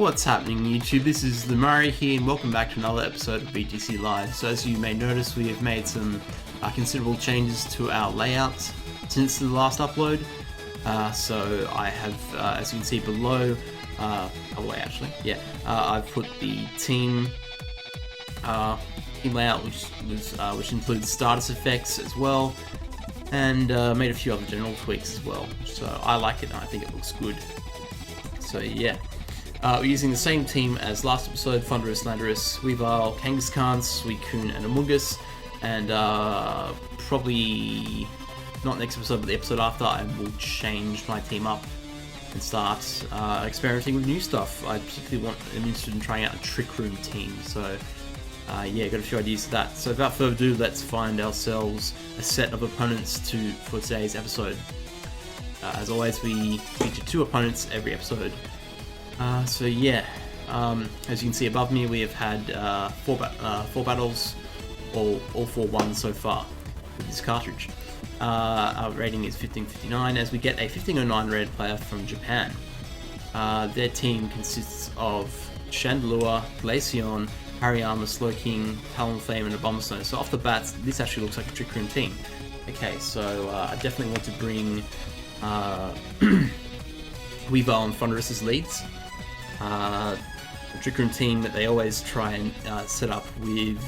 What's happening YouTube? This is Lumario here and welcome back to another episode of VGC Live. So as you may notice, we have made some considerable changes to our layouts since the last upload. So I have, as you can see below, I've put the team layout which includes status effects as well, and made a few other general tweaks as well. So I like it and I think it looks good. So yeah. We're using the same team as last episode: Lando-T-Landorus, Weavile, Kangaskhan, Suicune, and Amoonguss. And probably not next episode, but the episode after, I will change my team up and start experimenting with new stuff. I particularly am interested in trying out a Trick Room team. So yeah, got a few ideas for that. So without further ado, let's find ourselves a set of opponents for today's episode. As always, we feature 2 opponents every episode. So yeah, as you can see above me, we have had 4 battles, all 4 won so far with this cartridge. Our rating is 1559, as we get a 1509 red player from Japan. Their team consists of Chandelure, Glaceon, Hariyama, Slowking, Talonflame, and Abomasnow. So off the bat, this actually looks like a Trick Room team. Okay, so I definitely want to bring Weavile and Thunderous as leads. Trick Room team that they always try and set up with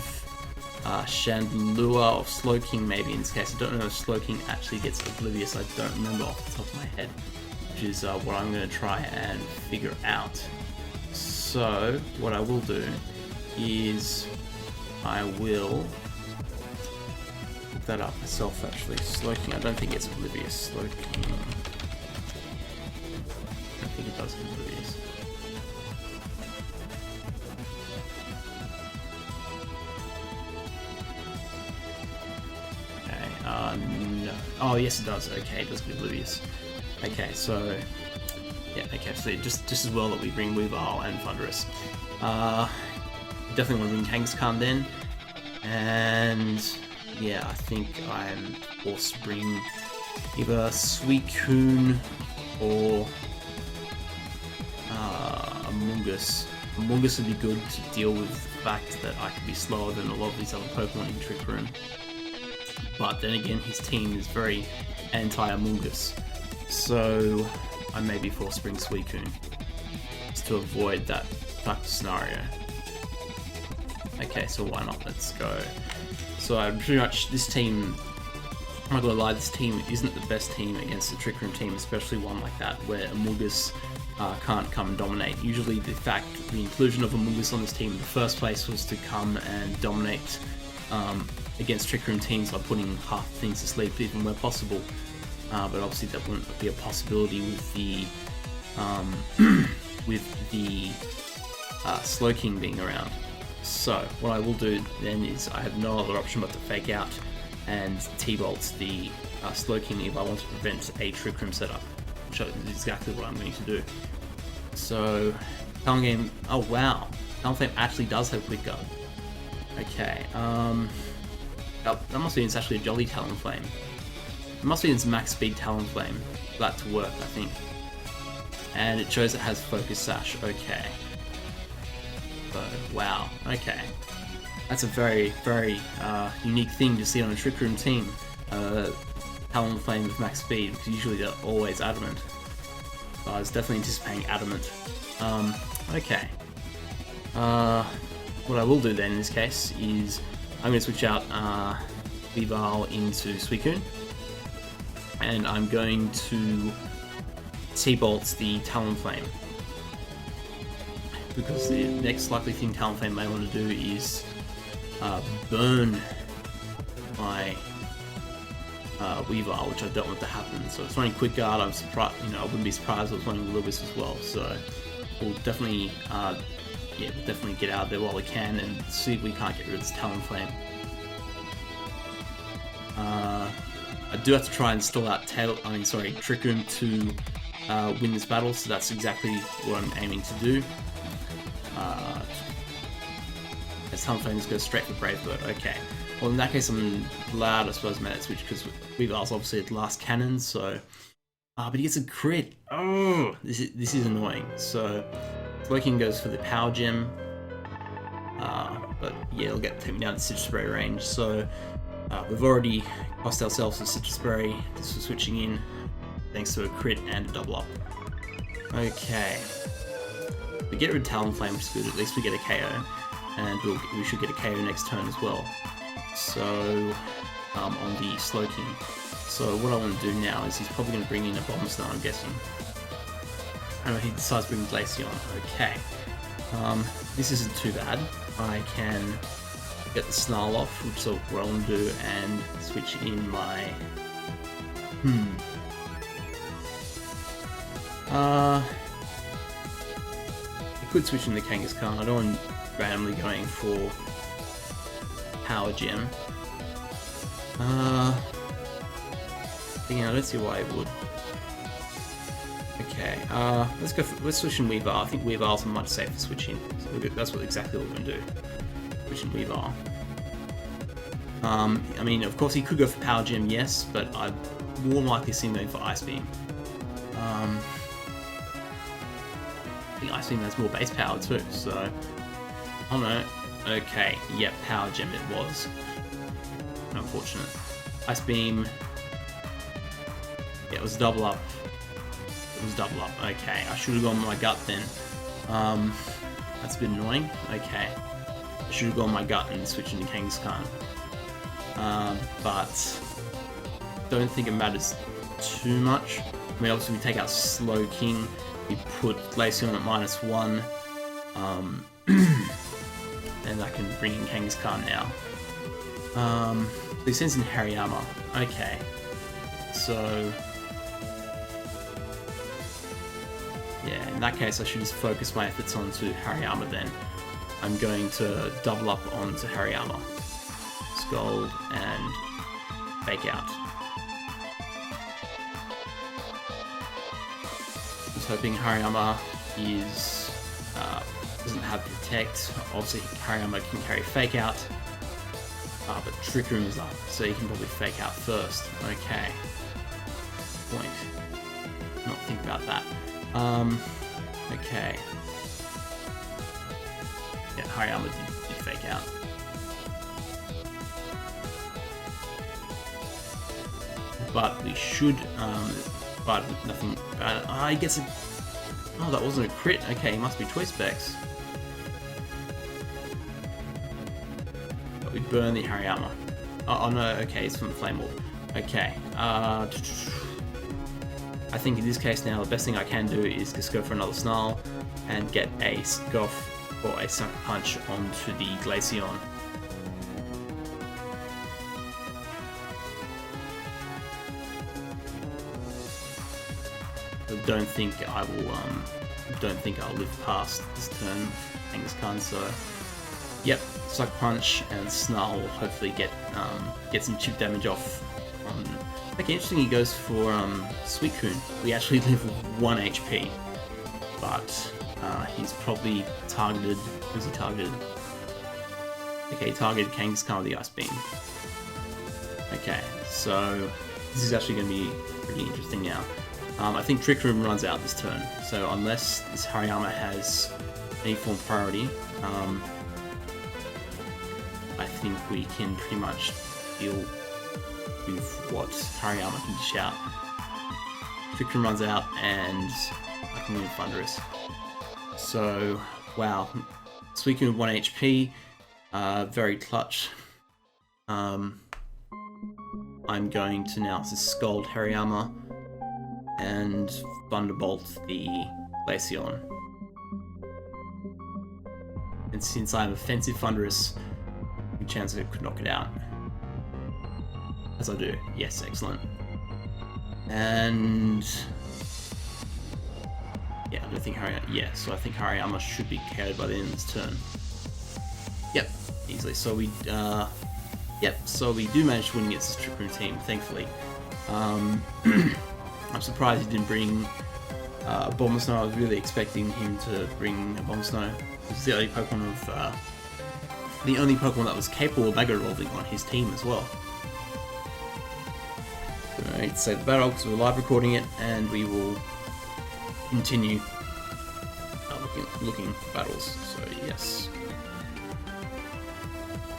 Chandelure or Slowking, maybe in this case. I don't know if Slowking actually gets Oblivious. I don't remember off the top of my head, which is what I'm going to try and figure out. So what I will do is I will look that up myself actually. Slowking, I don't think it's Oblivious. Slowking, I don't think it does get Oblivious. No. Oh, yes, it does. Okay, it does get Oblivious. Okay, so yeah, okay, so just as well that we bring Weavile and Thunderous. Definitely want to bring Kangaskhan then, and yeah, I think I'm forced to bring either Suicune or Amoonguss. Amoonguss would be good to deal with the fact that I could be slower than a lot of these other Pokemon in Trick Room. But then again, his team is very anti-Amoonguss, so I may be forced to bring Suicune just to avoid that type of scenario. Okay, so why not? Let's go. So pretty much this team, I'm not gonna lie, this team isn't the best team against the Trick Room team, especially one like that where Amoonguss can't come and dominate. Usually the inclusion of Amoonguss on this team in the first place was to come and dominate against Trick Room teams by putting half the things to sleep even where possible. But obviously that wouldn't be a possibility with the Slowking being around. So what I will do then is I have no other option but to fake out and T-Bolt the Slowking if I want to prevent a Trick Room setup, which is exactly what I'm going to do. So Talonflame, oh wow, Talonflame actually does have Quick Guard. Okay, that must mean it's actually a Jolly Talonflame. It must mean it's max speed Talonflame for that to work, I think. And it shows it has Focus Sash, okay. So, wow, okay. That's a very, very unique thing to see on a Trick Room team. Talonflame with max speed, because usually they're always Adamant. So I was definitely anticipating Adamant. Okay. What I will do then in this case is I'm going to switch out Weavile into Suicune, and I'm going to T-Bolt the Talonflame, because the next likely thing Talonflame may want to do is burn my Weavile, which I don't want to happen. So it's running Quick Guard. I'm surprised, I wouldn't be surprised if it was running Lewis as well. So we'll definitely get out there while we can and see if we can't get rid of this Talonflame. I do have to try and stall out Trick Room to win this battle, so that's exactly what I'm aiming to do. As Talonflame just goes straight for Brave Bird. Okay. Well, in that case, I'm glad, I suppose, I made that switch, because Weavile's obviously at the last cannon, so... but he gets a crit. Oh, this is annoying. So Slowking goes for the Power Gem, but yeah, it'll take me down to Citrus Berry range. So we've already cost ourselves a Citrus Berry just for switching in, thanks to a crit and a double up. Okay, we get rid of Talonflame, which is good. At least we get a KO, and we should get a KO next turn as well. So on the Slowking. So what I want to do now is he's probably going to bring in a Bombsnow, I'm guessing. And he decides to bring Glaceon. Okay. This isn't too bad. I can get the Snarl off, which is what I want to do, and switch in my... I could switch in the Kangaskhan. I don't want randomly going for Power Gem. I don't see why I would. Okay, let's switch in Weavile. I think Weavile's a much safer switch in. So that's exactly what we're going to do. Switch in Weavile. I mean, of course he could go for Power Gem, yes, but I'd more likely see him going for Ice Beam. I think Ice Beam has more base power too, so... I don't know. Okay, yep, Power Gem it was. Unfortunate. Ice Beam... Yeah, it was double up. It was double up. Okay, I should have gone my gut then. That's a bit annoying. Okay. I should have gone my gut and switched into Kangaskhan. But don't think it matters too much. I mean, obviously we take out Slowking, we put Glaceon at -1, and I can bring in Kangaskhan now. He sends in Hariyama. Okay. So... yeah, in that case I should just focus my efforts onto Hariyama then. I'm going to double up onto Hariyama. Scold and Fake Out. Just hoping Hariyama doesn't have Protect. Obviously Hariyama can carry Fake Out. But Trick Room is up, so you can probably Fake Out first. Okay. Point. Not think about that. Okay. Yeah, Hariyama did Fake Out. But we should, but nothing, I guess it, oh, that wasn't a crit. Okay, it must be Choice Specs. But we burn the Hariyama. Oh no, okay, it's from the Flame Orb. Okay, I think in this case now, the best thing I can do is just go for another Snarl and get a Scoff or a Sucker Punch onto the Glaceon. I don't think I will. Don't think I'll live past this turn, Kangaskhan. So, yep, Sucker Punch and Snarl will hopefully get some chip damage off. Okay, interesting. He goes for Suicune. We actually live with 1 HP, but he's probably targeted. Who's he targeted? Okay, he targeted Kangaskhan with the Ice Beam. Okay, so this is actually going to be pretty interesting now. I think Trick Room runs out this turn, so unless this Hariyama has any form of priority, I think we can pretty much deal with what Hariyama can dish out. Trick Room runs out, and I can win Thunderous. So, wow. Suicune with 1 HP, very clutch. I'm going to now just Scold Hariyama and Thunderbolt the Glaceon. And since I have Offensive Thunderous, good chance I could knock it out. As I do. Yes, excellent. And yeah, I don't think Hariyama. Yeah, so I think Hariyama should be KO'd by the end of this turn. Yep, easily. So we so we do manage to win against this Trick Room team, thankfully. I'm surprised he didn't bring a Bombsnow. I was really expecting him to bring a Bombsnow. It's the only Pokemon that was capable of Mega Evolving on his team as well. Alright, save the battle because we're live recording it, and we will continue looking battles. So yes.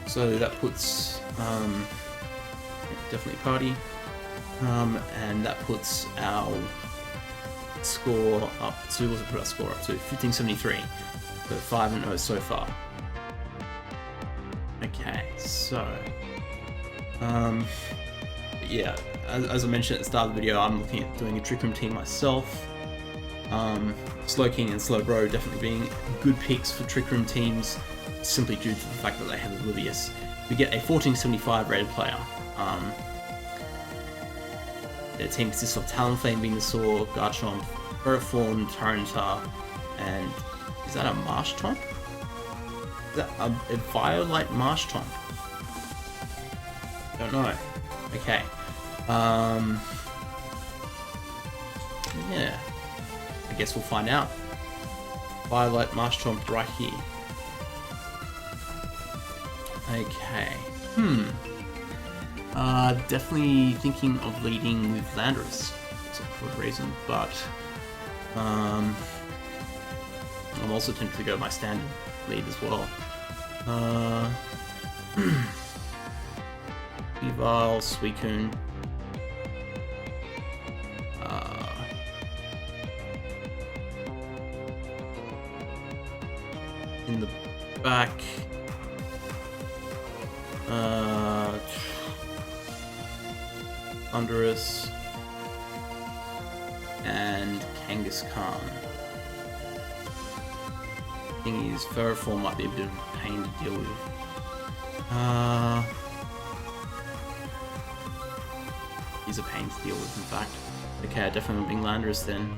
So that puts definitely party, and that puts our score up to, what's it put our score up to? 1573. So 5-0 so far. Okay, so yeah, as I mentioned at the start of the video, I'm looking at doing a Trick Room team myself. Slowking and Slowbro definitely being good picks for Trick Room teams, simply due to the fact that they have Oblivious. We get a 1475 rated player. Their team consists of Talonflame, Venusaur, Garchomp, Ferrothorn, Tyranitar, and is that a Marshtomp? Is that a Violet Marshtomp? Don't know. Okay. Yeah. I guess we'll find out. Violet Marshtomp right here. Okay. Definitely thinking of leading with Landorus. That's a good reason, but I'm also tempted to go my standard lead as well. Eval, Suicune. In the back. Landorus and Kangaskhan. Thing is, Ferrothorn might be a bit of a pain to deal with. He's a pain to deal with, in fact. Okay, I definitely bring Landorus then.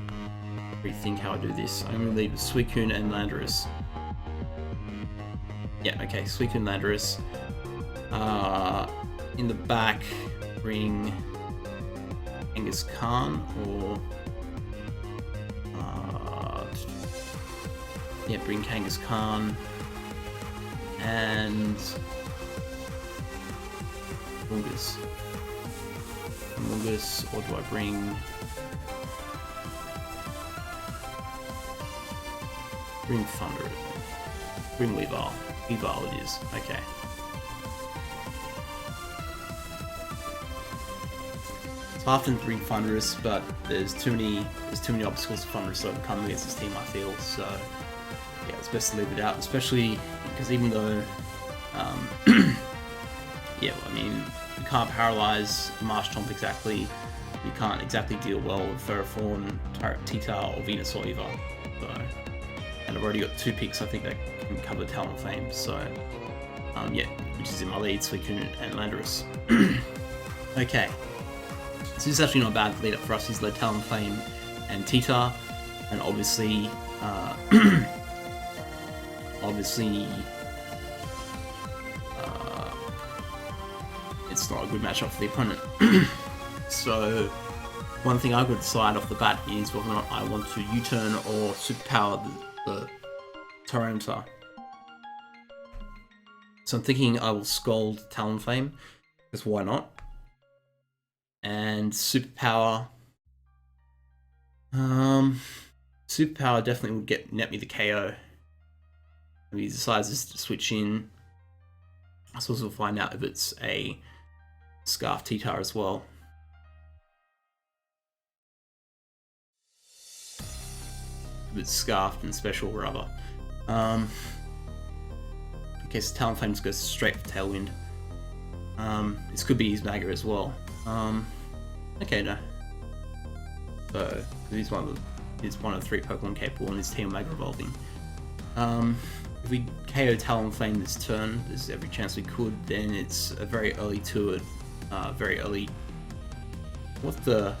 Rethink how I do this. I'm going to leave Suicune and Landorus. Yeah, okay, Suicune, Landorus. In the back, bring Kangaskhan or yeah, bring Kangaskhan and Mungus. Or do I bring Thunder? Bring Weavile. Weavile it is. Okay. It's hard to bring Thunderous, but there's too many obstacles for Thunderous to overcome against this team, I feel. So yeah, it's best to leave it out, especially because even though yeah, I mean, you can't paralyze Marshtomp exactly. You can't exactly deal well with Ferrothorn, T-Tar, or Venusaur either. So, and I've already got 2 picks, I think, that can cover Talonflame. So yeah, which is in my lead, Suicune and Landorus. Okay. So this is actually not a bad lead up for us. He's led Talonflame and T-Tar, and obviously, it's not a good matchup for the opponent. So one thing I've got to decide off the bat is whether or not I want to U-turn or superpower the Tyranitar. So I'm thinking I will Scald Talonflame, because why not? And superpower. Superpower definitely would net me the KO. If he decides to switch in, I suppose we'll find out if it's a Scarf T-Tar as well. If it's Scarfed and special or other. Okay, so Talonflame just goes straight for Tailwind. This could be his Maga as well. Okay, no. So he's one of the 3 Pokemon capable in his team Mega Evolving. If we KO Talonflame this turn, there's every chance we could, then it's a very early very early... What the...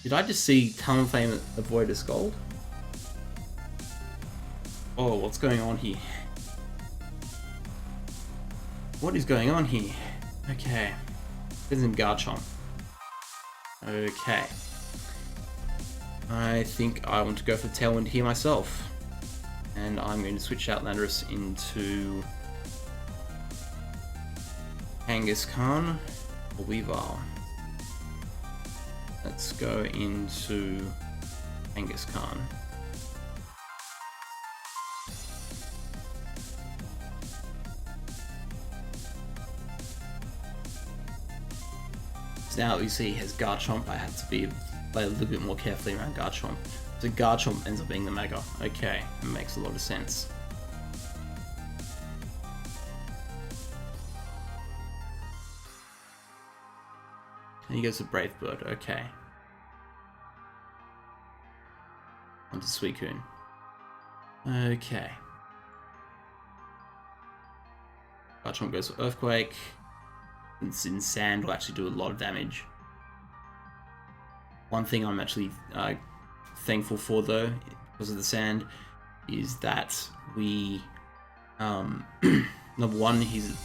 Did I just see Talonflame avoid a Scald? Oh, what's going on here? What is going on here? Okay. This is Garchomp. Okay. I think I want to go for Tailwind here myself. And I'm going to switch out Landorus into Kangaskhan or Weavile. Let's go into Kangaskhan. So now that we see he has Garchomp, I have to play a little bit more carefully around Garchomp. So Garchomp ends up being the Mega. Okay, it makes a lot of sense. And he goes to Brave Bird, okay. Onto Suicune. Okay. Garchomp goes for Earthquake. It's in sand, will actually do a lot of damage. One thing I'm actually thankful for though, because of the sand, is that we, number one, he's,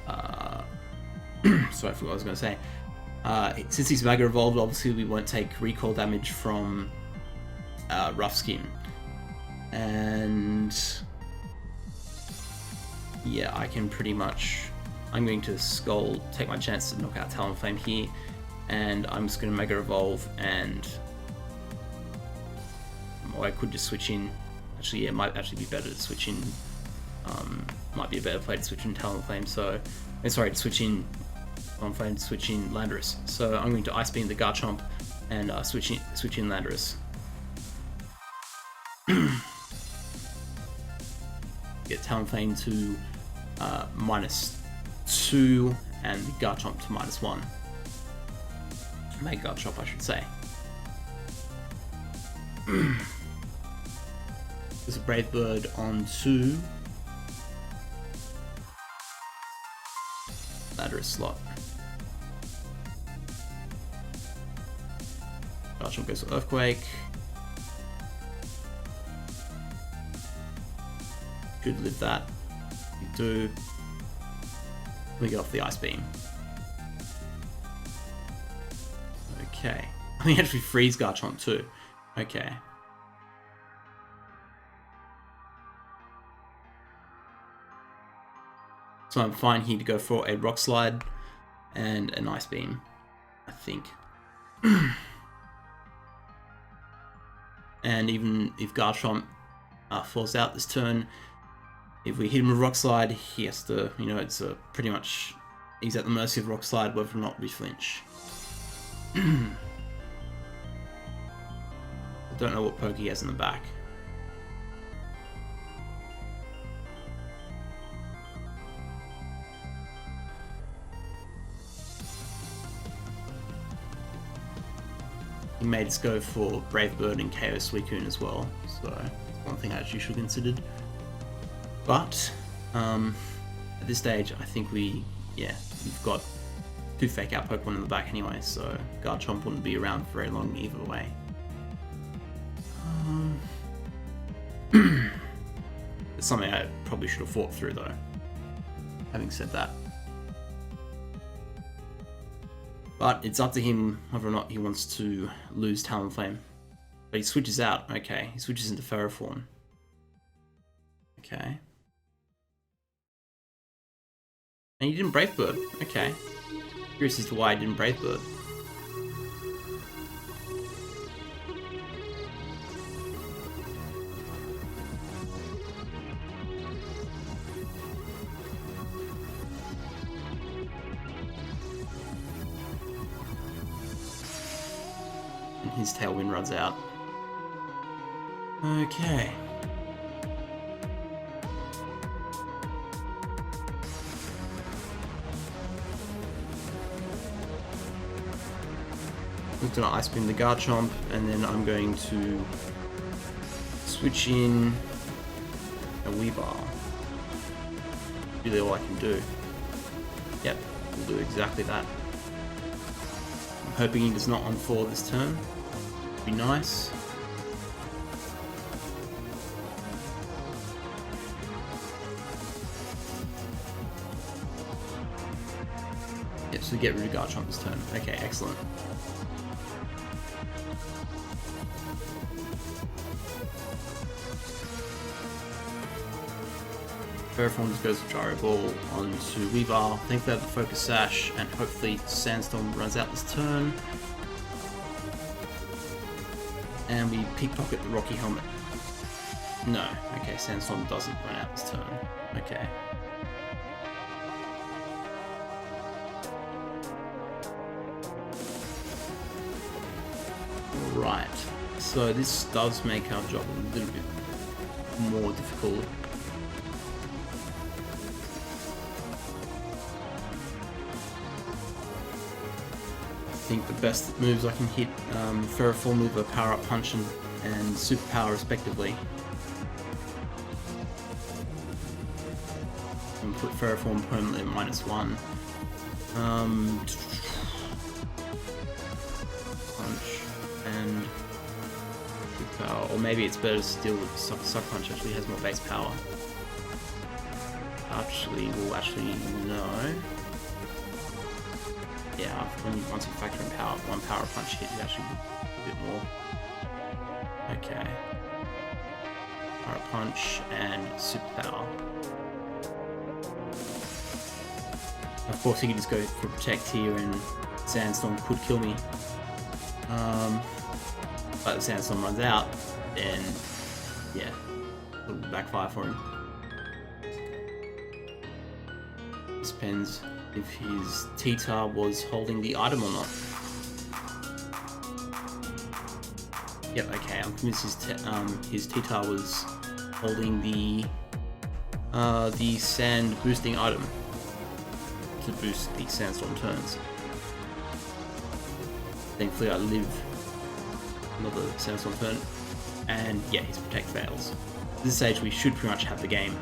sorry, I forgot what I was going to say. Since he's Mega Evolved, obviously we won't take recoil damage from Rough Skin. And yeah, I can pretty much, I'm going to Skull, take my chance to knock out Talonflame here, and I'm just going to Mega Evolve, and or I could just switch in. Actually, yeah, it might actually be better to switch in. Might be a better play to switch in Talonflame. So, sorry, to switch in Talonflame, to switch in Landorus. So I'm going to Ice Beam the Garchomp and switch in Landorus. Get Talonflame to -2 and the Garchomp to -1. Make Garchomp, I should say. There's a Brave Bird on 2. Landorus slot. Garchomp goes for Earthquake. Should live that. We do. We get off the Ice Beam. Okay. I think actually freeze Garchomp too. Okay. So I'm fine here to go for a Rock Slide and an Ice Beam, I think. And even if Garchomp falls out this turn, if we hit him with Rock Slide, he has to, you know, it's pretty much, he's at the mercy of Rock Slide whether or not we flinch. I don't know what poke he has in the back. He made us go for Brave Bird and KO Suicune as well, so that's one thing I actually should have considered. But at this stage, I think we've got 2 Fake Out Pokemon in the back anyway, so Garchomp wouldn't be around for very long either way. It's something I probably should have fought through though, having said that. But it's up to him whether or not he wants to lose Talonflame. But he switches out, okay, he switches into Ferroform. Okay. And he didn't Brave Bird, okay. Curious as to why he didn't Brave Bird. And his Tailwind runs out. Okay. I'm going to Ice Beam the Garchomp, and then I'm going to switch in a Weavile. Really all I can do. Yep, we'll do exactly that. I'm hoping he does not on 4 this turn. Would be nice. Yep, so get rid of Garchomp this turn. Okay, excellent. Ferroform just goes with Gyro Ball onto Weavile. Thankfully I have the Focus Sash, and hopefully Sandstorm runs out this turn. And we pickpocket the Rocky Helmet. No, okay, Sandstorm doesn't run out this turn. Okay. Right, so this does make our job a little bit more difficult. I think the best moves I can hit Ferroform with a Power Up Punch and Super Power respectively. And put Ferroform permanently at -1. Punch and Super Power, or maybe it's better still with Suck Punch. Actually has more base power. Actually no. Yeah, once you factor in one power punch hit, you actually a bit more. Okay. Power punch and super power. Of course, he could just go for protect here, and Sandstorm could kill me. But the Sandstorm runs out, then yeah, it'll backfire for him. This depends if his T-Tar was holding the item or not. Yep, okay, I'm convinced his T-Tar was holding the sand boosting item to boost the Sandstorm turns. Thankfully I live another Sandstorm turn, and yeah, his protect fails. At this stage we should pretty much have the game.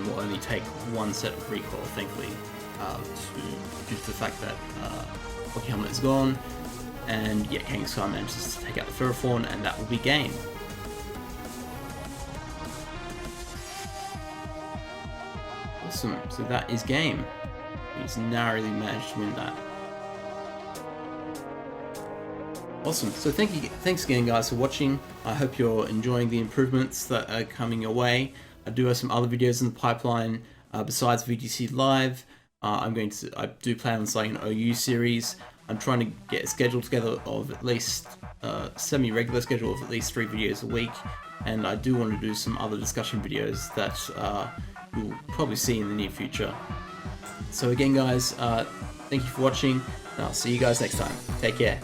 Will only take one set of recoil, thankfully, due to the fact that Rocky Helmet is gone, and yeah, Kangaskhan manages to take out the Ferroform, and that will be game. Awesome, so that is game. He's narrowly managed to win that. Awesome, so thanks again guys for watching. I hope you're enjoying the improvements that are coming your way. I do have some other videos in the pipeline besides VGC Live. I do plan on starting an OU series. I'm trying to get a schedule together of at least semi-regular schedule of at least 3 videos a week, and I do want to do some other discussion videos that you'll probably see in the near future. So again guys, thank you for watching, and I'll see you guys next time. Take care.